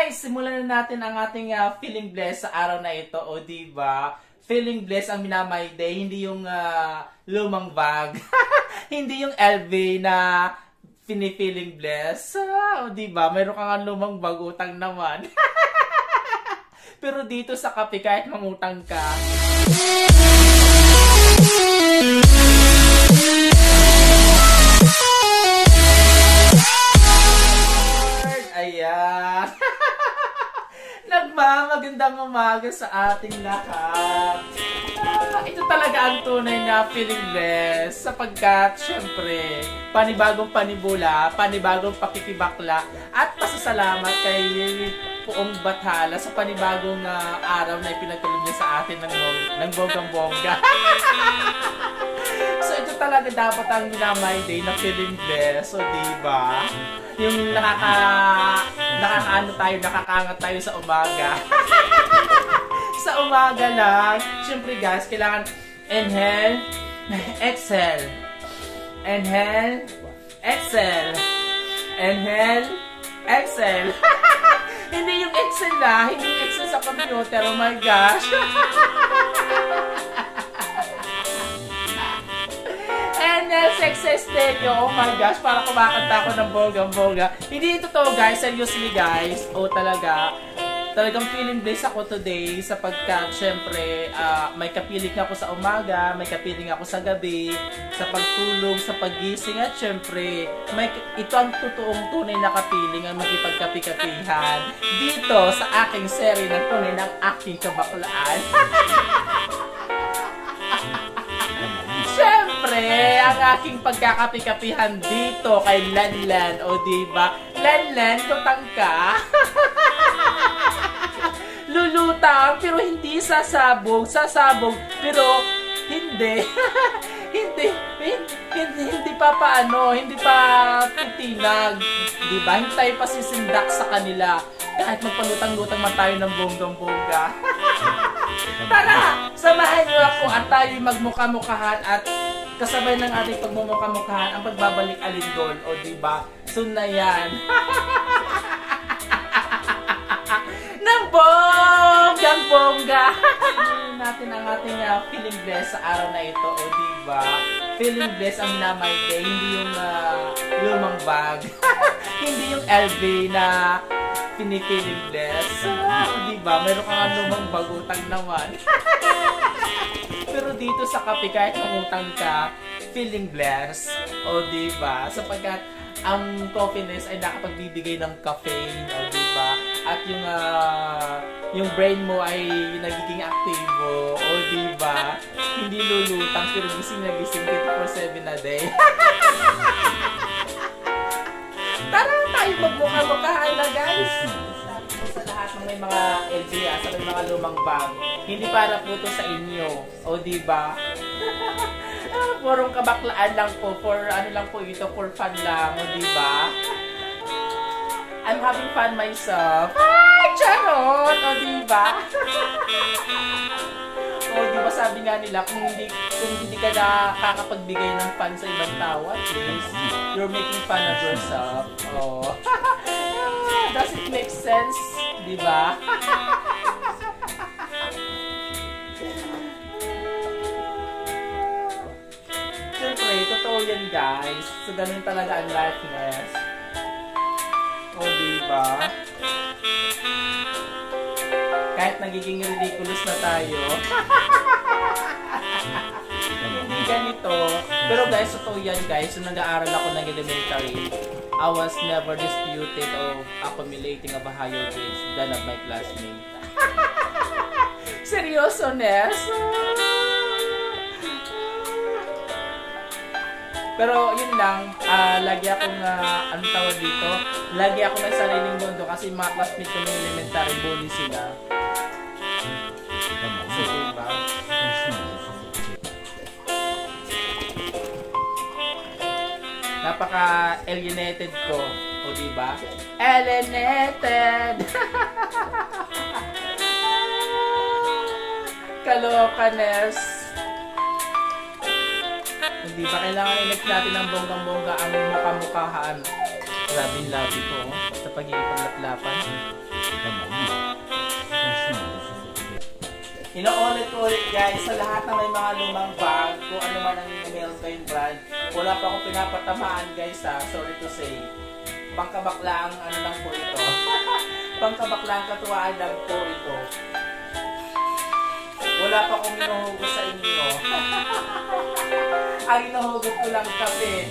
guys, simulan na natin ang ating feeling blessed sa araw na ito. O diba? Feeling blessed ang Minamay Day, hindi yung lumang bag. Hindi yung LV na feeling blessed. O diba? Mayroon ka nga lumang bag, utang naman. Pero dito sa kape, kahit mangutang ka. Ayan. Nagmamagandang umaga sa ating lahat. Ito talaga ang tunay na feeling blessed sapagkat syempre panibagong panibula, panibagong pakikibakla at pasasalamat kay Poong Bathala sa panibagong araw na ipinagkaloob niya sa atin ng bonggang-bongga. So ito talaga dapat ang Minamay Day na feeling blessed, so diba? Yung nakakaano tayo, nakakaangat tayo sa umaga. Sa umaga lang, syempre guys, kailangan inhale, exhale. Inhale, exhale. Inhale, exhale. Hindi yung exhale na, hindi yung exhale sa computer, oh my gosh. Success din nyo. Oh my gosh, para kumakanta ako ng bonggang-bongga. Hindi totoo guys, seriously guys. O talagang feeling blessed ako today sapagkat syempre may kapiling ako sa umaga, may kapiling ako sa gabi, sa pagtulog, sa paggising at syempre ito ang totoong tunay na kapiling ang makipagkapi-kapihan dito sa aking seri ng tunay ng aking kabaklaan. Siyempre, ang aking pagkakapi-kapihan dito kay Lanlan, o diba? Lanlan, tutang ka. Lulutang, pero hindi sasabog. Sasabog, pero hindi. hindi pa paano, hindi pa titinag. Diba? Hindi tayo pa sisindak sa kanila. Kahit magpalutang-lutang man tayo ng bonggang-bongga. Tara! Samahan niyo ako at tayo magmukha-mukhahan at kasabay ng ating pagmumukha-mukhahan ang pagbabalik alindol. O diba? Soon na yan. Ng bonggang-bongga! Natin ang ating feeling blessed sa araw na ito. O diba? Feeling blessed ang Minamay Day. Hindi yung lumang bag. Hindi yung LV na feeling blessed. Diba? Meron ka nga lumang bag, utang naman. Pero dito sa kape, kahit mangutang ka, feeling blessed. O diba? Sapagkat ang coffeeness ay nakapagbibigay ng caffeine. O diba? At yung brain mo ay nagiging aktibo. O diba? Hindi lulutang, pero gising na gising 24/7 na day. Tara tayo magmukha-mukhaan na guys. Sa lahat ng may mga LBA, sa may mga lumang bag, hindi para po ito sa inyo. O diba? Purong kabaklaan lang po. For ano lang po ito, for fun lang. O diba? I'm having fun myself. Ay, charot! O diba? O diba sabi nga nila, kung hindi ka nakakapagbigay ng fun sa ibang tao, at least you're making fun of yourself. Oh. Does it make sense? Diba? Siyempre, totoo yan guys. So, ganun talaga ang likeness. O diba? Kahit nagiging ridiculous na tayo. Hindi ganito. Pero guys, totoo yan guys. So, nag-aaral ako ng elementary. I was never disputed of accumulating of a higher grades than of my classmate. Seryoso, Ness? Pero yun lang, lagi akong, anong tawag dito? Lagi ako may sariling mundo kasi mga classmates ko ng elementary, bully sila. So, diba? Napaka-alienated ko. O diba? Alienated! Kalokanes! Hindi ba kailangan i-like natin ng bonggang-bongga ang mukha-mukhaan? Grabe yung labi ko sa pagiging paglaplapan. Inuulit ko ulit guys, sa lahat ng may mga lumang bag, kung ano man ang meron kayong brand, wala pa akong pinapatamaan guys ha, sorry to say. Pangkabakla ang ano lang po ito. Pangkabakla ang katuwaan lang po ito. Wala pa akong inuhugot sa inyo. Ang inuhugot ko lang kape.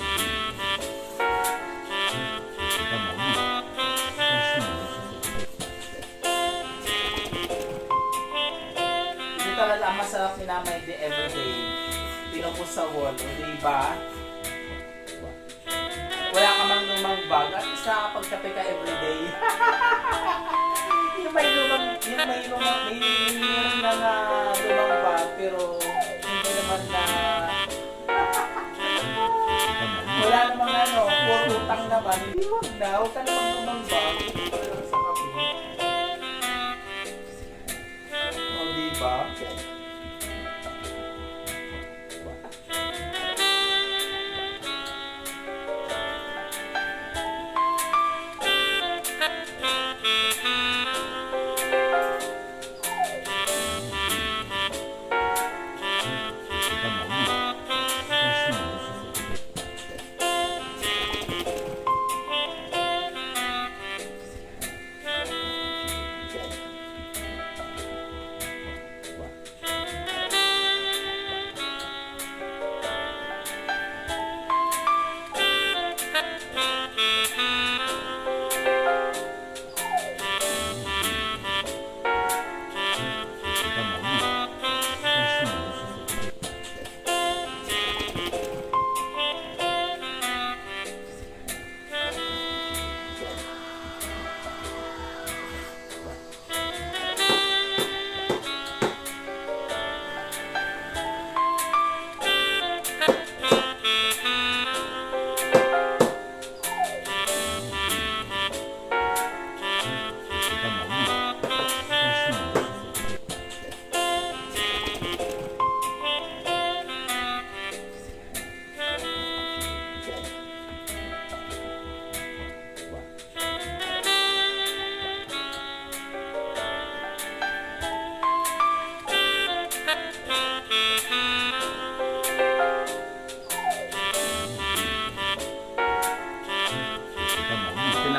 Ito talaga ang masarap ni Nanay Day everyday. Pinupos sa wall, o diba? Wala ka mang lumang bag at isa nakapagkape ka everyday. Yung may meron na lumang bag pero hindi naman na wala namang ano, puro utang naman. Hindi wag na, huwag ka namang lumang bag. Sa kape. O diba?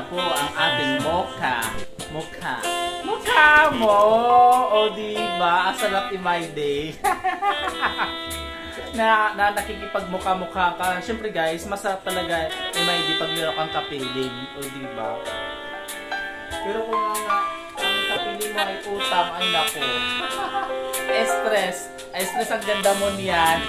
Po ang ating mukha mo, o diba, ang sarap ni My Day. na nakikipagmukha-mukha ka. Siyempre guys, masarap talaga ni My Day pag meron kang kapiling, o diba. Pero kung ang kapiling mo ay utang, ay nako. Stress ang ganda mo niyan.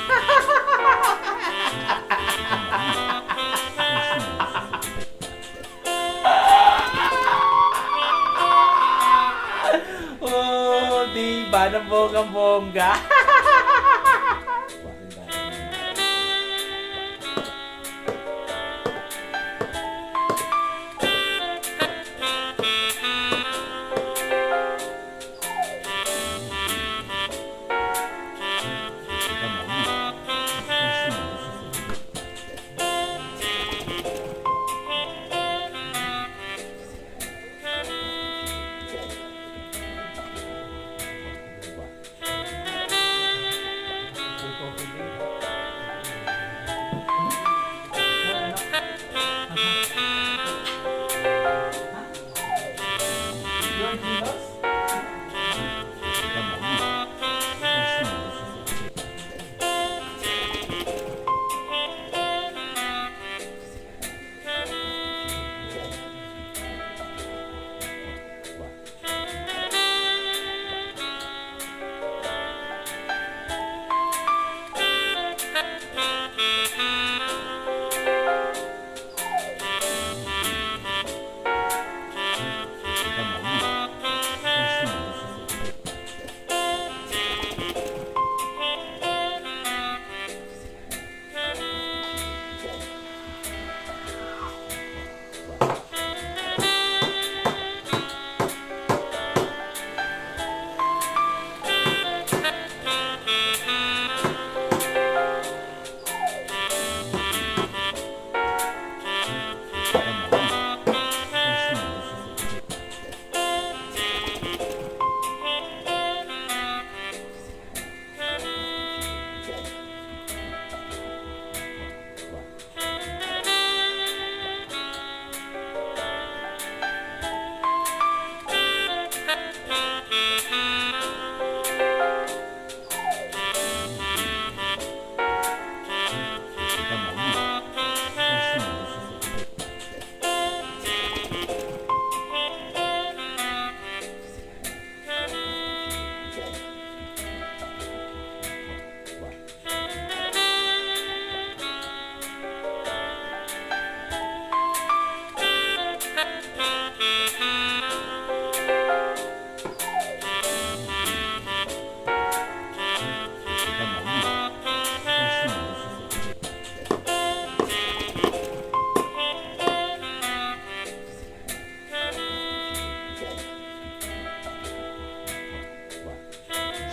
Diba, ng bonggang-bongga.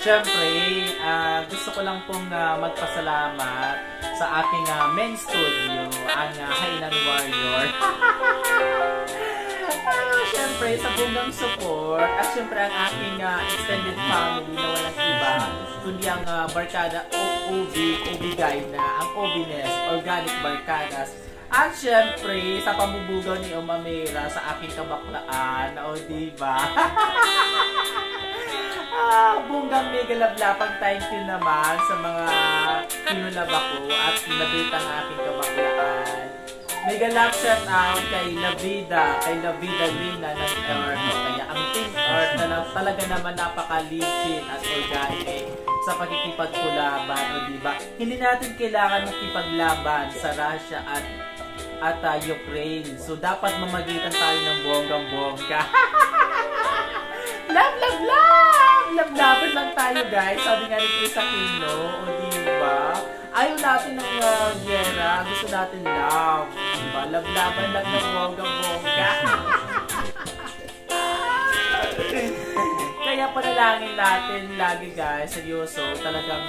Siyempre, gusto ko lang pong magpasalamat sa aking main studio, ang Hainan Warrior. Siyempre, sa buong support, at siyempre ang aking extended family na walang iba, kundi ang Barkada OB Guide na ang OB-ness, Organic Barkadas. At siyempre, sa pambubugaw ni Omamera sa aking kabaklaan, o diba? Bunggang mega lablapang thank you naman sa mga pinulab ako at nabita ng aking kabaklaan. Mega love shout out kay Lavida Lina ng Earth. Kaya ang Team Earth na talaga naman napaka-legit at organic sa pagkikipagkulaban, o diba? Hindi natin kailangan makipaglaban sa Russia at Ukraine. So dapat mamagitan tayo ng bonggang-bongga. Love, love, love! Love-lover lang tayo, guys. Sabi nga ni Chris Aquino, o diba? Ayaw natin ng gera, gusto natin love. Diba? Love-lover lang ng bonggang-bongga. Kaya panalangin natin lagi, guys, seryoso, talagang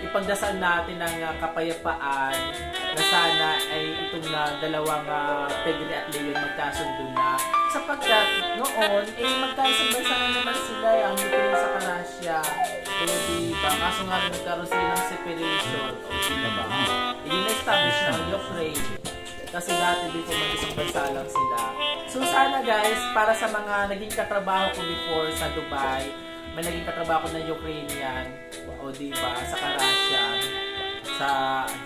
ipagdasal natin ang kapayapaan na sana ay itong dalawang Tigre at Leon magkasundo na, sapagkat noon magkaisang bansa na naman sila ang Ukraine sa Russia, o diba? Kaso nga nagkaroon sila ng separation, o diba? Hindi na-establish na ang Ukraine kasi dati dito mag-isang bansa lang sila. So sana, guys, para sa mga naging katrabaho ko before sa Dubai, may naging katrabaho ng Ukrainian, o diba, sa Russian, sa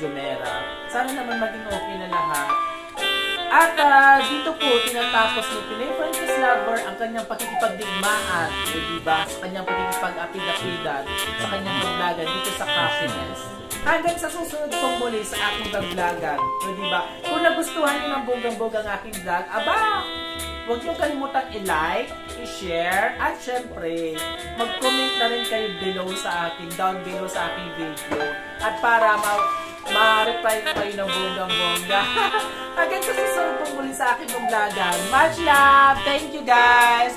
Jumeirah. Sana naman maging okay na lahat. At dito po, tinatapos ni Pinay Francis Lover ang kanyang pakikipagdigmaan, o diba, sa kanyang pakikipag-apid-apidan, sa kanyang paglagan dito sa Happiness. Hanggang sa susunod pong muli sa aking paglagan, o diba, kung nagustuhan niyo ng bonggang-bonggang aking vlog, aba, huwag niyo kalimutang i-like, i-share, at syempre, mag-comment na rin kayo below sa akin, down below sa aking video. At para ma-reply na kayo ng bonggang-bongga. Hanggang sa susunod po muli sa aking vlogan. Much love! Thank you, guys!